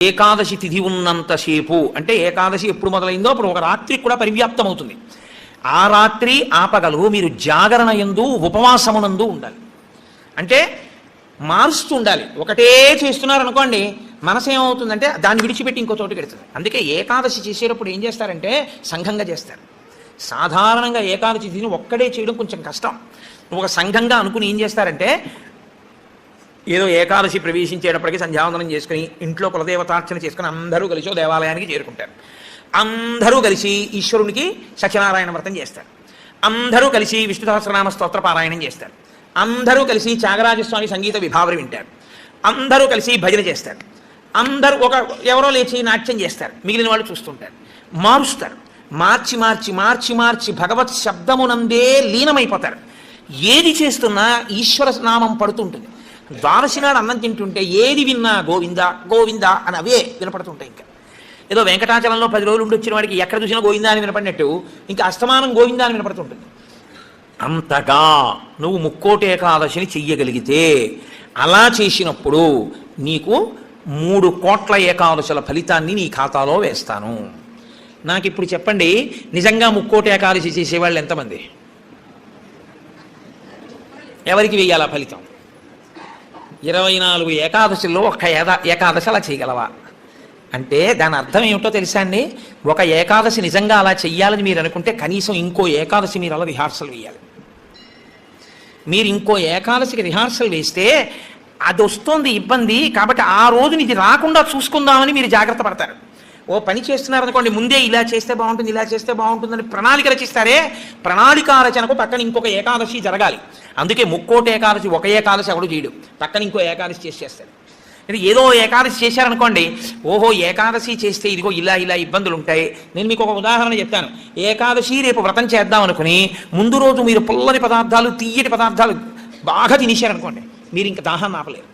ఏకాదశి తిథి ఉన్నంతసేపు అంటే ఏకాదశి ఎప్పుడు మొదలైందో అప్పుడు ఒక రాత్రి కూడా పరివ్యాప్తం అవుతుంది. ఆ రాత్రి ఆపగలు మీరు జాగరణ యందు ఉపవాసమునందు ఉండాలి. అంటే మారుస్తూ ఉండాలి. ఒకటే చేస్తున్నారనుకోండి మనసు ఏమవుతుందంటే దాన్ని విడిచిపెట్టి ఇంకో చోటుకి వెళ్తుంది. అందుకే ఏకాదశి చేసేటప్పుడు ఏం చేస్తారంటే సంఘంగా చేస్తారు. సాధారణంగా ఏకాదశి తిథిని ఒక్కడే చేయడం కొంచెం కష్టం. ఒక సంఘంగా అనుకుని ఏం చేస్తారంటే ఏదో ఏకాదశి ప్రవేశించేటప్పటికి సంధ్యావందనం చేసుకుని ఇంట్లో కులదేవతార్చన చేసుకుని అందరూ కలిసి దేవాలయానికి చేరుకుంటారు. అందరూ కలిసి ఈశ్వరునికి సత్యనారాయణ వ్రతం చేస్తారు. అందరూ కలిసి విష్ణు సహస్రనామ స్తోత్ర పారాయణం చేస్తారు. అందరూ కలిసి త్యాగరాజస్వామి సంగీత విభావరి వింటారు. అందరూ కలిసి భజన చేస్తారు. అందరూ ఎవరో లేచి నాట్యం చేస్తారు. మిగిలిన వాళ్ళు చూస్తుంటారు. మారుస్తారు. మార్చి మార్చి మార్చి మార్చి భగవత్ శబ్దమునందే లీనమైపోతారు. ఏది చేస్తున్నా ఈశ్వర నామం పడుతుంటుంది. ద్వాదశి నాడు అన్నం తింటుంటే ఏది విన్నా గోవింద గోవింద అని అవే వినపడుతుంటాయి. ఇంకా ఏదో వెంకటాచలంలో 10 రోజులు ఉండి వచ్చిన వాడికి ఎక్కడ చూసినా గోవిందా అని వినపడినట్టు ఇంకా అస్తమానం గోవిందా అని వినపడుతుంటుంది. అంతగా నువ్వు ముక్కోటి ఏకాదశిని చెయ్యగలిగితే అలా చేసినప్పుడు నీకు 3 కోట్ల ఏకాదశుల ఫలితాన్ని నీ ఖాతాలో వేస్తాను. నాకు ఇప్పుడు చెప్పండి, నిజంగా ముక్కోటి ఏకాదశి చేసేవాళ్ళు ఎంతమంది? ఎవరికి వెయ్యాలా ఫలితం? 24 ఏకాదశుల్లో ఒక్క ఏకాదశి అలా చేయగలవా అంటే దాని అర్థం ఏమిటో తెలుసా అండి? ఒక ఏకాదశి నిజంగా అలా చెయ్యాలని మీరు అనుకుంటే కనీసం ఇంకో ఏకాదశి మీరు అలా రిహార్సల్ వేయాలి. మీరు ఇంకో ఏకాదశికి రిహార్సల్ వేస్తే అది వస్తుంది ఇబ్బంది కాబట్టి ఆ రోజుని ఇది రాకుండా చూసుకుందామని మీరు జాగ్రత్త పడతారు. ఓ పని చేస్తున్నారనుకోండి, ముందే ఇలా చేస్తే బాగుంటుంది ఇలా చేస్తే బాగుంటుందని ప్రణాళిక రచిస్తారే, ప్రణాళిక రచనకు పక్కన ఇంకొక ఏకాదశి జరగాలి. అందుకే ముక్కోటి ఏకాదశి ఒక ఏకాదశి ఎవడు చేయడు, పక్కన ఇంకో ఏకాదశి చేసేస్తాడు. అంటే ఏదో ఏకాదశి చేశారనుకోండి, ఓహో ఏకాదశి చేస్తే ఇదిగో ఇలా ఇలా ఇబ్బందులు ఉంటాయి. నేను మీకు ఒక ఉదాహరణ చెప్తాను. ఏకాదశి రేపు వ్రతం చేద్దాం అనుకుని ముందు రోజు మీరు పుల్లని పదార్థాలు తీయటి పదార్థాలు బాగా తినేశారనుకోండి, మీరు ఇంకా దాహాన్ని ఆపలేరు.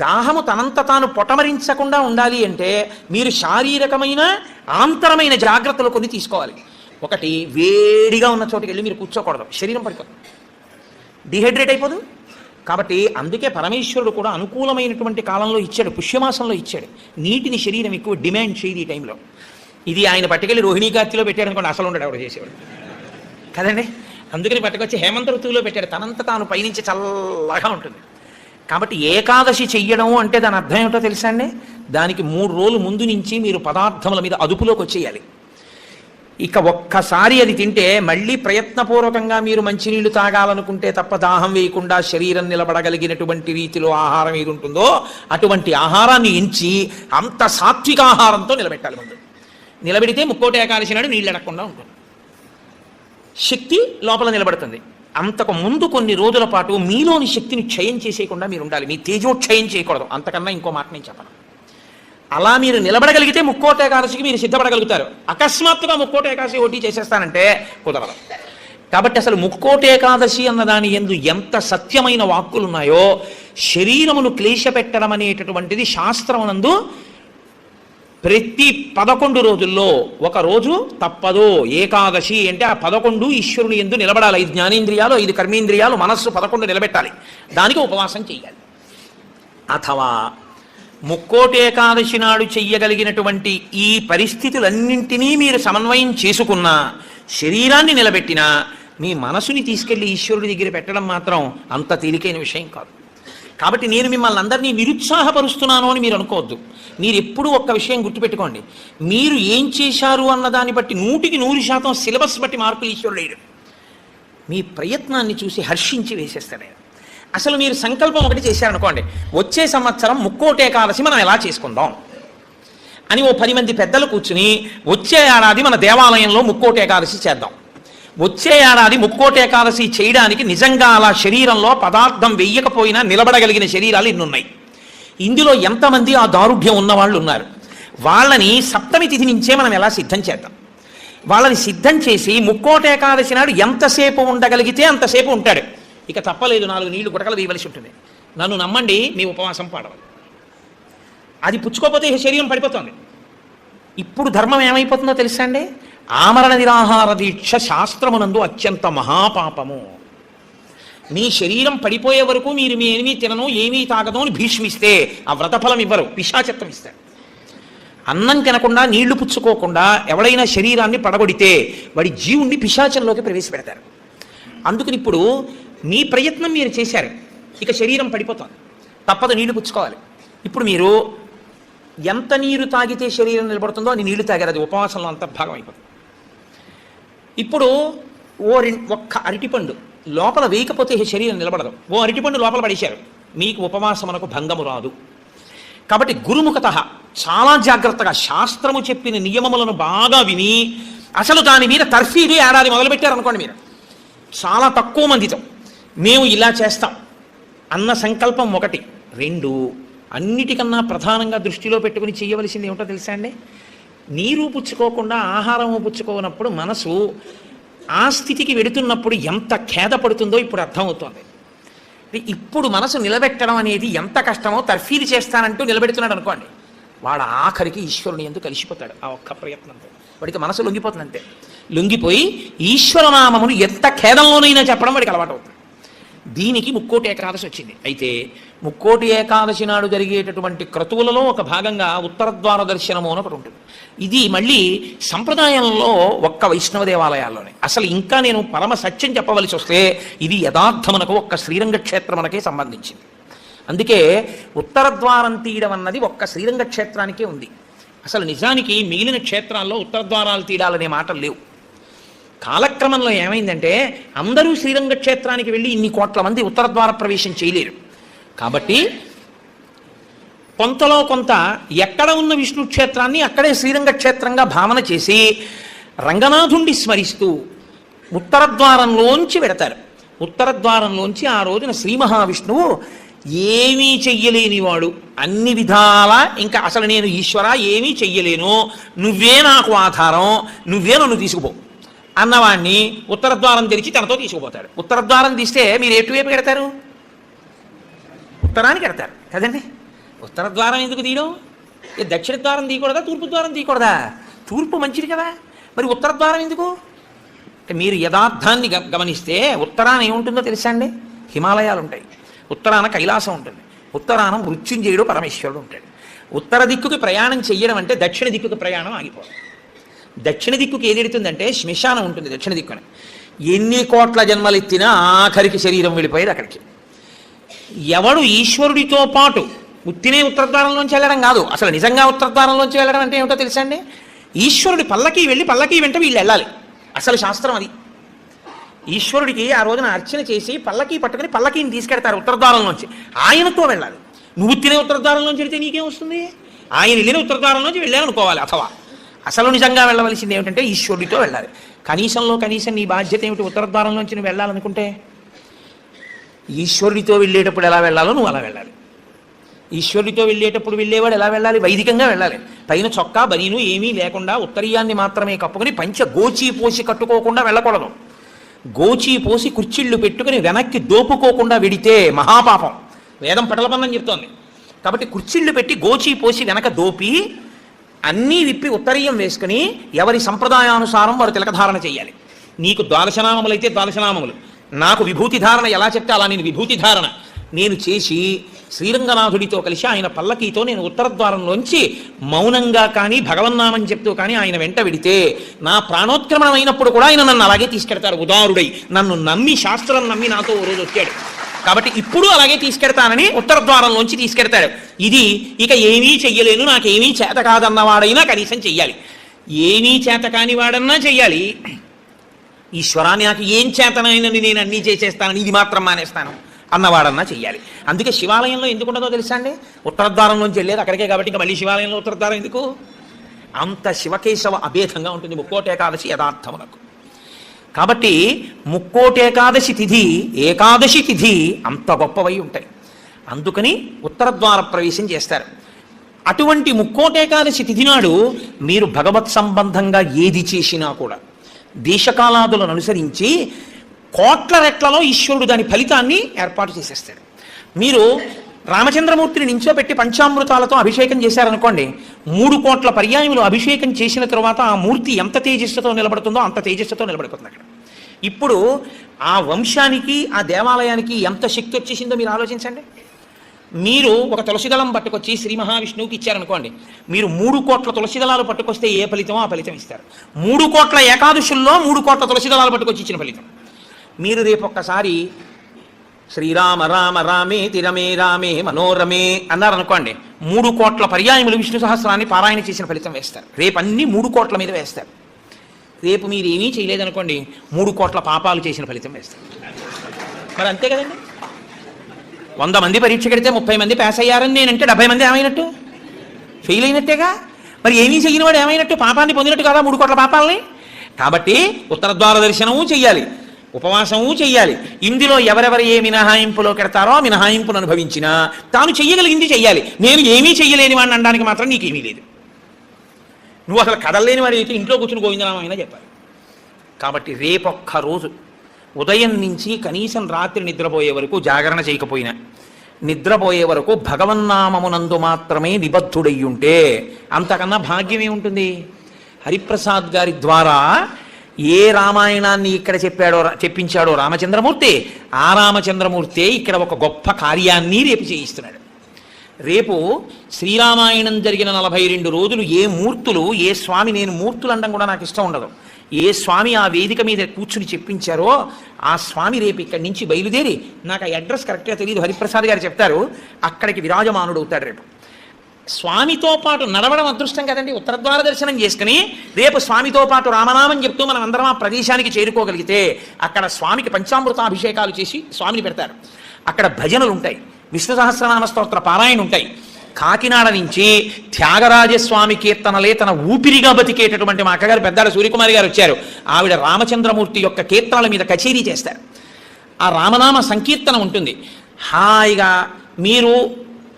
దాహము తనంత తాను పొటమరించకుండా ఉండాలి అంటే మీరు శారీరకమైన ఆంతరమైన జాగ్రత్తలు కొన్ని తీసుకోవాలి. ఒకటి, వేడిగా ఉన్న చోటుకి వెళ్ళి మీరు కూర్చోకూడదు, శరీరం పడిపోతుంది, డిహైడ్రేట్ అయిపోదు. కాబట్టి అందుకే పరమేశ్వరుడు కూడా అనుకూలమైనటువంటి కాలంలో ఇచ్చాడు, పుష్యమాసంలో ఇచ్చాడు. నీటిని శరీరం ఎక్కువ డిమాండ్ చేయదు ఈ టైంలో. ఇది ఆయన పట్టుకెళ్ళి రోహిణీ కార్తీలో పెట్టాడు అనుకోండి, అసలు ఉండడు ఎవరు చేసేవాడు కదండి. అందుకని పట్టుకొచ్చి హేమంత ఋతువులో పెట్టాడు, తనంత తాను పైనుంచి చల్లగా ఉంటుంది. కాబట్టి ఏకాదశి చెయ్యడం అంటే దాని అర్థం ఏమిటో తెలుసా అండి? దానికి 3 రోజులు ముందు నుంచి మీరు పదార్థముల మీద అదుపులోకి వచ్చేయాలి. ఇక ఒక్కసారి అది తింటే మళ్ళీ ప్రయత్నపూర్వకంగా మీరు మంచినీళ్లు తాగాలనుకుంటే తప్ప దాహం వేయకుండా శరీరం నిలబడగలిగినటువంటి రీతిలో ఆహారం ఏది ఉంటుందో అటువంటి ఆహారాన్ని ఎంచి అంత సాత్విక ఆహారంతో నిలబెట్టాలి. ముందు నిలబెడితే ముక్కోటి ఏకాదశి నాడు నీళ్ళు అడగకుండా ఉంటుంది, శక్తి లోపల నిలబడుతుంది. అంతకు ముందు కొన్ని రోజుల పాటు మీలోని శక్తిని క్షయం చేసేయకుండా మీరు ఉండాలి. మీ తేజోక్షయం చేయకూడదు. అంతకన్నా ఇంకో మాట నేను చెప్పను. అలా మీరు నిలబడగలిగితే ముక్కోటి ఏకాదశికి మీరు సిద్ధపడగలుగుతారు. అకస్మాత్తుగా ముక్కోటి ఏకాదశి ఓటీ చేసేస్తానంటే కుదరదు. కాబట్టి అసలు ముక్కోటి ఏకాదశి అన్నదాని యందు ఎంత సత్యమైన వాక్కులు ఉన్నాయో, శరీరమును క్లేశపెట్టడం అనేటటువంటిది శాస్త్రమునందు ప్రతి 11 రోజుల్లో ఒక రోజు తప్పదు. ఏకాదశి అంటే ఆ 11 ఈశ్వరుని యందు నిలబడాలి. 5 జ్ఞానేంద్రియాలు, 5 కర్మేంద్రియాలు, మనస్సు 11 నిలబెట్టాలి. దానికి ఉపవాసం చెయ్యాలి. అథవా ముక్కోటి ఏకాదశి నాడు చెయ్యగలిగినటువంటి ఈ పరిస్థితులన్నింటినీ మీరు సమన్వయం చేసుకున్నా, శరీరాన్ని నిలబెట్టినా, మీ మనసుని తీసుకెళ్లి ఈశ్వరుడి దగ్గర పెట్టడం మాత్రం అంత తేలికైన విషయం కాదు. కాబట్టి నేను మిమ్మల్ని అందరినీ నిరుత్సాహపరుస్తున్నాను అని మీరు అనుకోవద్దు. మీరు ఎప్పుడూ ఒక్క విషయం గుర్తుపెట్టుకోండి, మీరు ఏం చేశారు అన్న దాన్ని బట్టి 100% సిలబస్ బట్టి మార్కులు ఈశ్వరుడు వేయడు. మీ ప్రయత్నాన్ని చూసి హర్షించి వేసేస్తాడు ఆయన. అసలు మీరు సంకల్పం ఒకటి చేశారనుకోండి, వచ్చే సంవత్సరం ముక్కోటి ఏకాదశి మనం ఎలా చేసుకుందాం అని ఓ 10 మంది పెద్దలు కూర్చుని వచ్చే ఏడాది మన దేవాలయంలో ముక్కోటి ఏకాదశి చేద్దాం, వచ్చే ఏడాది ముక్కోటి ఏకాదశి చేయడానికి నిజంగా అలా శరీరంలో పదార్థం వెయ్యకపోయినా నిలబడగలిగిన శరీరాలు ఇన్నున్నాయి. ఇందులో ఎంతమంది ఆ దారుఢ్యం ఉన్నవాళ్ళు ఉన్నారు? వాళ్ళని సప్తమి తిథి నుంచే మనం ఎలా సిద్ధం చేద్దాం. వాళ్ళని సిద్ధం చేసి ముక్కోటి ఏకాదశి నాడు ఎంతసేపు ఉండగలిగితే అంతసేపు ఉంటాడు. ఇక తప్పలేదు, 4 నీళ్లు గుటకలు వేయవలసి ఉంటుంది. నన్ను నమ్మండి, మీ ఉపవాసం పాడవాలి. అది పుచ్చుకోకపోతే శరీరం పడిపోతుంది. ఇప్పుడు ధర్మం ఏమైపోతుందో తెలుసా అండి? ఆమరణ నిరాహార దీక్ష శాస్త్రమునందు అత్యంత మహాపాపము. మీ శరీరం పడిపోయే వరకు మీరు మీ ఏమీ తినను ఏమీ తాగదు అని భీష్మిస్తే ఆ వ్రతఫలం ఇవ్వరు, పిశాచత్వం ఇస్తారు. అన్నం తినకుండా నీళ్లు పుచ్చుకోకుండా ఎవడైనా శరీరాన్ని పడగొడితే వాడి జీవుణ్ణి పిశాచంలోకి ప్రవేశపెడతారు. అందుకని ఇప్పుడు మీ ప్రయత్నం మీరు చేశారు, ఇక శరీరం పడిపోతుంది, తప్పదు నీళ్లు పుచ్చుకోవాలి. ఇప్పుడు మీరు ఎంత నీరు తాగితే శరీరం నిలబడుతుందో అని నీళ్లు తాగారు, అది ఉపవాసంలో అంతర్భాగం అయిపోతుంది. ఇప్పుడు ఒక్క అరటిపండు లోపల వేయకపోతే శరీరం నిలబడదు, ఓ అరటిపండు లోపల పడేశారు, మీకు ఉపవాసమునకు భంగము రాదు. కాబట్టి గురుముఖత చాలా జాగ్రత్తగా శాస్త్రము చెప్పిన నియమములను బాగా విని అసలు దాని మీద తర్ఫీదు ఏడాది మొదలుపెట్టారనుకోండి, మీరు చాలా తక్కువ మందితో మేము ఇలా చేస్తాం అన్న సంకల్పం ఒకటి. రెండు, అన్నిటికన్నా ప్రధానంగా దృష్టిలో పెట్టుకుని చేయవలసింది ఏమిటో తెలుసా అండి? నీరు పుచ్చుకోకుండా ఆహారము పుచ్చుకోనప్పుడు మనసు ఆ స్థితికి వెడుతున్నప్పుడు ఎంత ఖేద పడుతుందో ఇప్పుడు అర్థమవుతోంది. ఇప్పుడు మనసు నిలబెట్టడం అనేది ఎంత కష్టమో తర్ఫీలు చేస్తానంటూ నిలబెడుతున్నాడు అనుకోండి, వాడు ఆఖరికి ఈశ్వరుని ఎందుకు కలిసిపోతాడు ఆ ఒక్క ప్రయత్నంతో. వాడికి మనసు లొంగిపోతుంది అంతే. లొంగిపోయి ఈశ్వరనామమును ఎంత ఖేదంలోనైనా చెప్పడం వాడికి అలవాటు అవుతుంది. దీనికి ముక్కోటి ఏకాదశి వచ్చింది. అయితే ముక్కోటి ఏకాదశి నాడు జరిగేటటువంటి క్రతువులలో ఒక భాగంగా ఉత్తరద్వార దర్శనము అని ఒకటి ఉంటుంది. ఇది మళ్ళీ సంప్రదాయంలో ఒక్క వైష్ణవ దేవాలయాల్లోనే. అసలు ఇంకా నేను పరమ సత్యం చెప్పవలసి వస్తే ఇది యథార్థమునకు ఒక్క శ్రీరంగ క్షేత్రమునకే సంబంధించింది. అందుకే ఉత్తరద్వారం తీయడం అన్నది ఒక్క శ్రీరంగ క్షేత్రానికే ఉంది. అసలు నిజానికి మిగిలిన క్షేత్రాల్లో ఉత్తరద్వారాలు తీయాలనే మాటలు లేవు. కాలక్రమంలో ఏమైందంటే అందరూ శ్రీరంగ క్షేత్రానికి వెళ్ళి ఇన్ని కోట్ల మంది ఉత్తరద్వార ప్రవేశం చేయలేరు. కాబట్టి కొంతలో కొంత ఎక్కడ ఉన్న విష్ణు క్షేత్రాన్ని అక్కడే శ్రీరంగ క్షేత్రంగా భావన చేసి రంగనాథుణ్ణి స్మరిస్తూ ఉత్తరద్వారంలోంచి పెడతారు. ఉత్తరద్వారంలోంచి ఆ రోజున శ్రీ మహావిష్ణువు ఏమీ చెయ్యలేనివాడు, అన్ని విధాలా ఇంకా అసలు నేను ఈశ్వర ఏమీ చెయ్యలేను, నువ్వే నాకు ఆధారం, నువ్వే నన్ను తీసుకుపో అన్నవాణ్ణి ఉత్తరద్వారం తెరిచి తనతో తీసుకుపోతాడు. ఉత్తరద్వారం తీస్తే మీరు ఎటువైపు పెడతారు? ఉత్తరానికి పెడతారు కదండి. ఉత్తరద్వారం ఎందుకు తీయడం? దక్షిణ ద్వారం తీయకూడదా, తూర్పు ద్వారం తీయకూడదా? తూర్పు మంచిది కదా, మరి ఉత్తరద్వారం ఎందుకు? మీరు యథార్థాన్ని గమనిస్తే ఉత్తరాన ఏముంటుందో తెలుసా అండి? హిమాలయాలు ఉంటాయి, ఉత్తరాన కైలాసం ఉంటుంది, ఉత్తరాన మృత్యుంజయుడు పరమేశ్వరుడు ఉంటాడు. ఉత్తర దిక్కుకి ప్రయాణం చెయ్యడం అంటే దక్షిణ దిక్కుకి ప్రయాణం ఆగిపోవాలి. దక్షిణ దిక్కుకి ఏది ఎడుతుందంటే శ్మశానం ఉంటుంది దక్షిణ దిక్కున. ఎన్ని కోట్ల జన్మలెత్తినా ఆఖరికి శరీరం వెళ్ళిపోయేది అక్కడికి. ఎవడు ఈశ్వరుడితో పాటు ఉత్తినే ఉత్తరద్వారంలోంచి వెళ్ళడం కాదు, అసలు నిజంగా ఉత్తరద్వారంలోంచి వెళ్ళడం అంటే ఏమిటో తెలుసా అండి? ఈశ్వరుడి పల్లకి వెళ్ళి పల్లకి వెంట వీళ్ళు వెళ్ళాలి. అసలు శాస్త్రం అది. ఈశ్వరుడికి ఆ రోజున అర్చన చేసి పల్లకి పట్టుకుని పల్లకీని తీసుకెడతారు ఉత్తరద్వారంలోంచి, ఆయనతో వెళ్ళాలి. నువ్వు తినే ఉత్తరద్వారంలోంచి వెళితే నీకేం వస్తుంది? ఆయన వెళ్ళిన ఉత్తరద్వారంలోంచి వెళ్ళాలనుకోవాలి. అథవా అసలు నిజంగా వెళ్ళవలసింది ఏమిటంటే ఈశ్వరుడితో వెళ్ళాలి. కనీసంలో కనీసం నీ బాధ్యత ఏమిటి? ఉత్తరద్వారంలోంచి నువ్వు వెళ్ళాలనుకుంటే ఈశ్వరుడితో వెళ్ళేటప్పుడు ఎలా వెళ్ళాలో నువ్వు అలా వెళ్ళాలి. ఈశ్వరుడితో వెళ్ళేటప్పుడు వెళ్ళేవాడు ఎలా వెళ్ళాలి? వైదికంగా వెళ్ళాలి. పైన చొక్కా బనీను ఏమీ లేకుండా ఉత్తరీయాన్ని మాత్రమే కప్పుకొని పంచ గోచీ పోసి కట్టుకోకుండా వెళ్ళకూడదు. గోచీ పోసి కుర్చీళ్ళు పెట్టుకుని వెనక్కి దోపుకోకుండా వెడితే మహాపాపం, వేదం పటలపన్నం చెప్తోంది. కాబట్టి కుర్చీళ్ళు పెట్టి గోచీ పోసి వెనక దోపి అన్నీ విప్పి ఉత్తరీయం వేసుకుని ఎవరి సంప్రదాయానుసారం వారు తిలకధారణ చేయాలి. నీకు ద్వాదశనామములు అయితే ద్వాదశనామములు, నాకు విభూతి ధారణ ఎలా చెప్తే అలా నేను విభూతి ధారణ నేను చేసి శ్రీరంగనాథుడితో కలిసి ఆయన పల్లకీతో నేను ఉత్తరద్వారంలోంచి మౌనంగా కానీ భగవన్నామని చెప్తూ కానీ ఆయన వెంట వెడితే నా ప్రాణోత్క్రమణం అయినప్పుడు కూడా ఆయన నన్ను అలాగే తీసుకెడతారు. ఉదారుడై నన్ను నమ్మి శాస్త్రం నమ్మి నాతో ఓ రోజు వచ్చాడు కాబట్టి ఇప్పుడు అలాగే తీసుకెడతానని ఉత్తరద్వారంలోంచి తీసుకెడతాడు. ఇది ఇక ఏమీ చెయ్యలేను, నాకేమీ చేత కాదన్నవాడైనా కనీసం చెయ్యాలి. ఏమీ చేత కాని వాడన్నా చెయ్యాలి. ఈశ్వరాన్ని నాకు ఏం చేతనైనని నేను అన్నీ చేసేస్తానని ఇది మాత్రం మానేస్తాను అన్నవాడన్నా చెయ్యాలి. అందుకే శివాలయంలో ఎందుకు ఉండదో తెలుసా అండి? ఉత్తరద్వారంలోంచి వెళ్ళేది అక్కడికే కాబట్టి ఇంకా మళ్ళీ శివాలయంలో ఉత్తరద్వారం ఎందుకు? అంత శివకేశవ అభేదంగా ఉంటుంది ముక్కోటి ఏకాదశి యథార్థమునకు. కాబట్టి ముక్కోటి ఏకాదశి తిథి, ఏకాదశి తిథి అంత గొప్పవై ఉంటాయి. అందుకని ఉత్తరద్వార ప్రవేశం చేస్తారు. అటువంటి ముక్కోటి ఏకాదశి తిథి నాడు మీరు భగవత్ సంబంధంగా ఏది చేసినా కూడా దేశకాలాదులను అనుసరించి కోట్ల రెట్లలో ఈశ్వరుడు దాని ఫలితాన్ని ఏర్పాటు చేసేస్తాడు. మీరు రామచంద్రమూర్తిని నించోబెట్టి పంచామృతాలతో అభిషేకం చేశారనుకోండి, 3 కోట్ల పర్యాయములు అభిషేకం చేసిన తర్వాత ఆ మూర్తి ఎంత తేజస్సుతో నిలబడుతుందో అంత తేజస్సుతో నిలబడిపోతుంది. అక్కడ ఇప్పుడు ఆ వంశానికి ఆ దేవాలయానికి ఎంత శక్తి వచ్చేసిందో మీరు ఆలోచించండి. మీరు ఒక తులసిదళం పట్టుకొచ్చి శ్రీ మహావిష్ణువుకి ఇచ్చారనుకోండి, మీరు 3 కోట్ల తులసిదళాలు పట్టుకొస్తే ఏ ఫలితమో ఆ ఫలితం ఇస్తారు. 3 కోట్ల ఏకాదశుల్లో 3 కోట్ల తులసిదళాలు పట్టుకొచ్చి ఇచ్చిన ఫలితం. మీరు రేపు ఒక్కసారి శ్రీరామ రామ రామే తిరమే రామే మనోరమే అన్నారనుకోండి, 3 కోట్ల పర్యాయములు విష్ణు సహస్రాన్ని పారాయణ చేసిన ఫలితం వేస్తారు. రేపు అన్ని 3 కోట్ల మీద వేస్తారు. రేపు మీరు ఏమీ చేయలేదనుకోండి, 3 కోట్ల పాపాలు చేసిన ఫలితం వేస్తారు. మరి అంతే కదండి. 100 మంది పరీక్ష కడితే 30 మంది పాస్ అయ్యారని నేనంటే 70 మంది ఏమైనట్టు? ఫెయిల్ అయినట్టేగా. మరి ఏమీ చెయ్యని వాడు ఏమైనట్టు? పాపాన్ని పొందినట్టు కదా 3 కోట్ల పాపాలని. కాబట్టి ఉత్తర ద్వార దర్శనము చెయ్యాలి, ఉపవాసము చెయ్యాలి. ఇందులో ఎవరెవరు ఏ మినహాయింపులో కెడతారో ఆ మినహాయింపును అనుభవించినా తాను చెయ్యగలిగింది చెయ్యాలి. నేను ఏమీ చెయ్యలేని వాడిని అనడానికి మాత్రం నీకేమీ లేదు. నువ్వు అసలు కదలలేని వాడు అయితే ఇంట్లో కూర్చుని గోవిందనామైనా చెప్పాలి. కాబట్టి రేపొక్క రోజు ఉదయం నుంచి కనీసం రాత్రి నిద్రపోయే వరకు జాగరణ చేయకపోయినా, నిద్రపోయే వరకు భగవన్నామమునందు మాత్రమే నిబద్ధుడయ్యుంటే అంతకన్నా భాగ్యం ఏముంటుంది? హరిప్రసాద్ గారి ద్వారా ఏ రామాయణాన్ని ఇక్కడ చెప్పించాడో రామచంద్రమూర్తి, ఆ రామచంద్రమూర్తే ఇక్కడ ఒక గొప్ప కార్యాన్ని రేపు చేయిస్తున్నాడు. రేపు శ్రీరామాయణం జరిగిన 42 రోజులు ఏ మూర్తులు, ఏ స్వామి, నేను మూర్తులు అనడం కూడా నాకు ఇష్టం ఉండదు, ఏ స్వామి ఆ వేదిక మీద కూర్చుని చెప్పించారో ఆ స్వామి రేపు ఇక్కడి నుంచి బయలుదేరి, నాకు ఆ అడ్రస్ కరెక్ట్గా తెలియదు, హరిప్రసాద్ గారు చెప్తారు, అక్కడికి విరాజమానుడు అవుతాడు. రేపు స్వామితో పాటు నడవడం అదృష్టం కదండి. ఉత్తరద్వార దర్శనం చేసుకుని రేపు స్వామితో పాటు రామనామం చెప్తూ మనం అందరం ఆ ప్రదేశానికి చేరుకోగలిగితే అక్కడ స్వామికి పంచామృతాభిషేకాలు చేసి స్వామిని పెడతారు. అక్కడ భజనలు ఉంటాయి, విష్ణు సహస్రనామ స్తోత్ర పారాయణ ఉంటాయి. కాకినాడ నుంచి త్యాగరాజస్వామి కీర్తనలే తన ఊపిరిగా బతికేటటువంటి మా అక్కగారు పెద్దాడ సూర్యకుమారి గారు వచ్చారు. ఆవిడ రామచంద్రమూర్తి యొక్క కీర్తనల మీద కచేరీ చేస్తారు. ఆ రామనామ సంకీర్తన ఉంటుంది. హాయిగా మీరు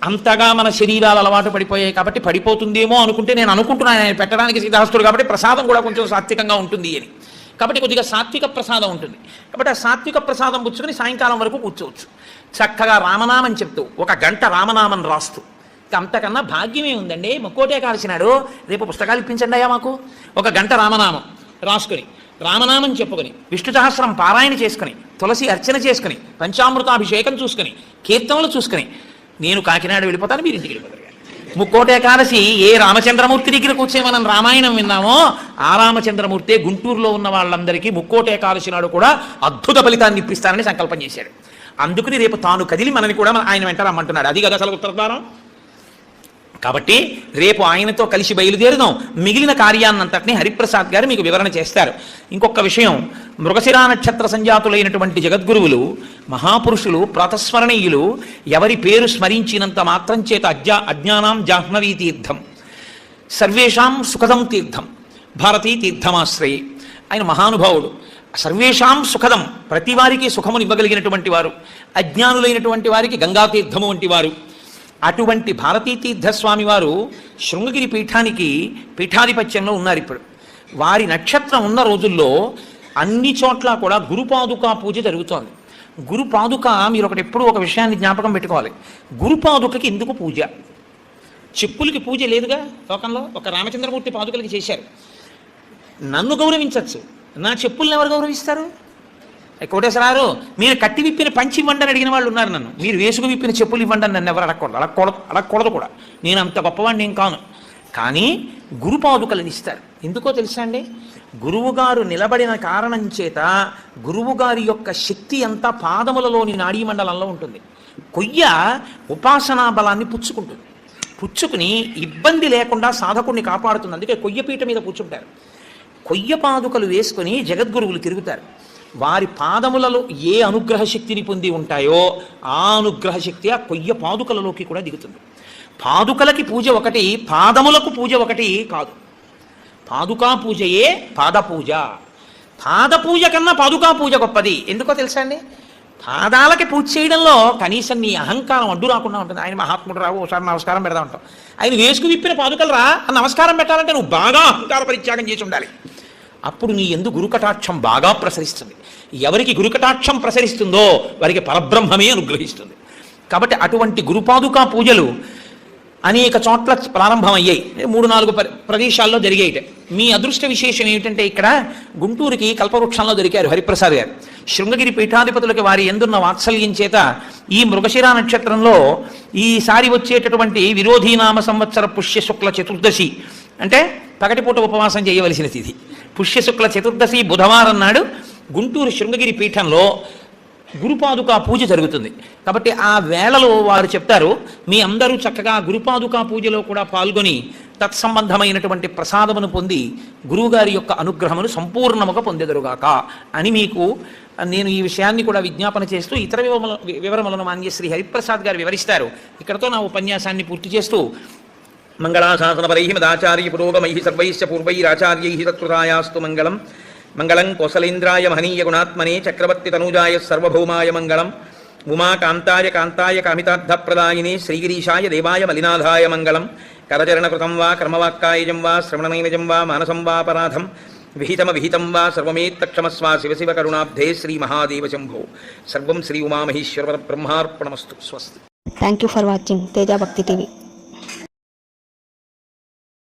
అంతగా మన శరీరాలు అలవాటు పడిపోయాయి కాబట్టి పడిపోతుందేమో అనుకుంటే, నేను అనుకుంటున్నాను ఆయన పెట్టడానికి సిద్ధాస్తుడు కాబట్టి ప్రసాదం కూడా కొంచెం సాత్వికంగా ఉంటుంది అని, కాబట్టి కొద్దిగా సాత్విక ప్రసాదం ఉంటుంది. కాబట్టి ఆ సాత్విక ప్రసాదం పుచ్చుకొని సాయంకాలం వరకు కూర్చోవచ్చు. చక్కగా రామనామం చెప్తూ 1 గంట రామనామం రాస్తూ, అంతకన్నా భాగ్యమే ఉందండి. ముక్కోటే కాల్చినాడు, రేపు పుస్తకాలు ఇప్పించండి అయ్యా మాకు. 1 గంట రామనామం రాసుకొని, రామనామం చెప్పుకొని, విష్ణు సహస్రం పారాయణ చేసుకుని, తులసి అర్చన చేసుకుని, పంచామృతాభిషేకం చూసుకుని, కీర్తనలు చూసుకుని నేను కాకినాడ వెళ్ళిపోతాను, మీరు ఇంటికి వెళ్ళిపోతారు. ముక్కోటి ఏకాదశి ఏ రామచంద్రమూర్తి దగ్గర కూర్చొని మనం రామాయణం విన్నామో ఆ రామచంద్రమూర్తే గుంటూరులో ఉన్న వాళ్ళందరికీ ముక్కోటి ఏకాదశి నాడు కూడా అద్భుత ఫలితాన్ని ఇప్పిస్తానని సంకల్పం చేశాడు. అందుకని రేపు తాను కదిలి మనని కూడా ఆయన వెంట రమ్మంటున్నాడు. అది కదా అసలు ఉత్తరద్వారం. కాబట్టి రేపు ఆయనతో కలిసి బయలుదేరుదాం. మిగిలిన కార్యాన్నంతటినీ హరిప్రసాద్ గారు మీకు వివరణ చేస్తారు. ఇంకొక విషయం, మృగశిరా నక్షత్ర సంజాతులైనటువంటి జగద్గురువులు, మహాపురుషులు, ప్రాతస్మరణీయులు ఎవరి పేరు స్మరించినంత మాత్రం చేత అజ్ఞానాం జాహ్నవీ తీర్థం, సర్వేషాం సుఖదం తీర్థం, భారతీ తీర్థమాశ్రయి. ఆయన మహానుభావుడు. సర్వేషాం సుఖదం, ప్రతి వారికి సుఖమును ఇవ్వగలిగినటువంటి వారు, అజ్ఞానులైనటువంటి వారికి గంగాతీర్థము వంటి వారు. అటువంటి భారతీ తీర్థస్వామి వారు శృంగగిరి పీఠానికి పీఠాధిపత్యంలో ఉన్నారు. ఇప్పుడు వారి నక్షత్రం ఉన్న రోజుల్లో అన్ని చోట్ల కూడా గురుపాదుకా పూజ జరుగుతోంది. గురుపాదుక, మీరు ఎప్పుడు ఒక విషయాన్ని జ్ఞాపకం పెట్టుకోవాలి. గురుపాదుకకి ఎందుకు పూజ? చెప్పులకి పూజ లేదుగా లోకంలో. ఒక రామచంద్రమూర్తి పాదుకలకి చేశారు. నన్ను గౌరవించవచ్చు, నా చెప్పుల్ని ఎవరు గౌరవిస్తారు? కోటేశ్వరారు, మీరు కట్టి విప్పిన పంచి ఇవ్వండి అని అడిగిన వాళ్ళు ఉన్నారు నన్ను. మీరు వేసుకు విప్పిన చెప్పులు ఇవ్వండి అని నన్ను ఎవరు అడగకూడదు కూడా. నేను అంత గొప్పవాడిని ఏం కాను. కానీ గురుపాదుకలను ఇస్తారు. ఎందుకో తెలుసా అండి? గురువుగారు నిలబడిన కారణం చేత గురువుగారి యొక్క శక్తి అంతా పాదములలోని నాడీమండలంలో ఉంటుంది. కొయ్య ఉపాసనా బలాన్ని పుచ్చుకుంటుంది. పుచ్చుకుని ఇబ్బంది లేకుండా సాధకుడిని కాపాడుతుంది. అందుకే కొయ్యపీట మీద కూర్చుంటారు. కొయ్య పాదుకలు వేసుకొని జగద్గురువులు తిరుగుతారు. వారి పాదములలో ఏ అనుగ్రహ శక్తిని పొంది ఉంటాయో ఆ అనుగ్రహ శక్తి ఆ కొయ్య పాదుకలలోకి కూడా దిగుతుంది. పాదుకలకి పూజ ఒకటి, పాదములకు పూజ ఒకటి కాదు. పాదుకా పూజయే పాదపూజ. పాదపూజ కన్నా పాదుకా పూజ గొప్పది. ఎందుకో తెలుసా అండి? పాదాలకి పూజ చేయడంలో కనీసం నీ అహంకారం అడ్డు రాకుండా ఉంటుంది. ఆయన మహాత్ముడు రావు, ఒకసారి నమస్కారం పెడతా ఉంటాం. ఆయన వేసుకు విప్పిన పాదుకలు రా అని నమస్కారం పెట్టాలంటే నువ్వు బాగా అహంకార పరిత్యాగం చేసి ఉండాలి. అప్పుడు నీ యందు గురుకటాక్షం బాగా ప్రసరిస్తుంది. ఎవరికి గురుకటాక్షం ప్రసరిస్తుందో వారికి పరబ్రహ్మమే అనుగ్రహిస్తుంది. కాబట్టి అటువంటి గురుపాదుకా పూజలు అనేక చోట్ల ప్రారంభమయ్యాయి. 3-4 ప్రదేశాల్లో జరిగాయి. మీ అదృష్ట విశేషం ఏమిటంటే ఇక్కడ గుంటూరుకి కల్పవృక్షంలో దొరికారు హరిప్రసాద్ గారు. శృంగగిరి పీఠాధిపతులకి వారి ఎందున్న వాత్సల్యం చేత ఈ మృగశిర నక్షత్రంలో ఈసారి వచ్చేటటువంటి విరోధీనామ సంవత్సర పుష్యశుక్ల చతుర్దశి అంటే పగటిపూట ఉపవాసం చేయవలసిన తిథి పుష్యశుక్ల చతుర్దశి బుధవారం నాడు గుంటూరు శృంగగిరి పీఠంలో గురుపాదుకా పూజ జరుగుతుంది. కాబట్టి ఆ వేళలో వారు చెప్తారు, మీ అందరూ చక్కగా గురుపాదుకా పూజలో కూడా పాల్గొని తత్సంబంధమైనటువంటి ప్రసాదమును పొంది గురువుగారి యొక్క అనుగ్రహమును సంపూర్ణముగా పొందెదరుగాక అని మీకు నేను ఈ విషయాన్ని కూడా విజ్ఞాపన చేస్తూ ఇతర వివరములను మాన్య శ్రీ హరిప్రసాద్ గారు వివరిస్తారు. ఇక్కడతో నా ఉపన్యాసాన్ని పూర్తి చేస్తూ మంగళాశాసనపరై మదాచార్య పురోగమై సర్వైశ్చ పూర్వైరాచార్యై తత్కృతాయాస్తు మంగళం. మంగళం కోసలేంద్రాయ మహనీయ గుణాత్మనే చక్రవర్తి తనూజాయ సర్వభౌమాయ మంగళం. ఉమాకాంతాయ కాంతాయ కామితార్థప్రదాయినే శ్రీగిరీశాయ దేవాయ మలినాథాయ మంగళం. కరచరణకృతం వా కర్మవాక్కాయజం వా శ్రవణనైనజం వా మానసం వాపరాధం విహితం వా సర్వమేత్తక్షమస్వా శివ శివ కరుణాబ్ధే శ్రీ మహాదేవ శంభో. సర్వం శ్రీ ఉమామహేశ్వర బ్రహ్మార్పణమస్తు. స్వస్తి. Thank you for watching Teja Bhakti TV.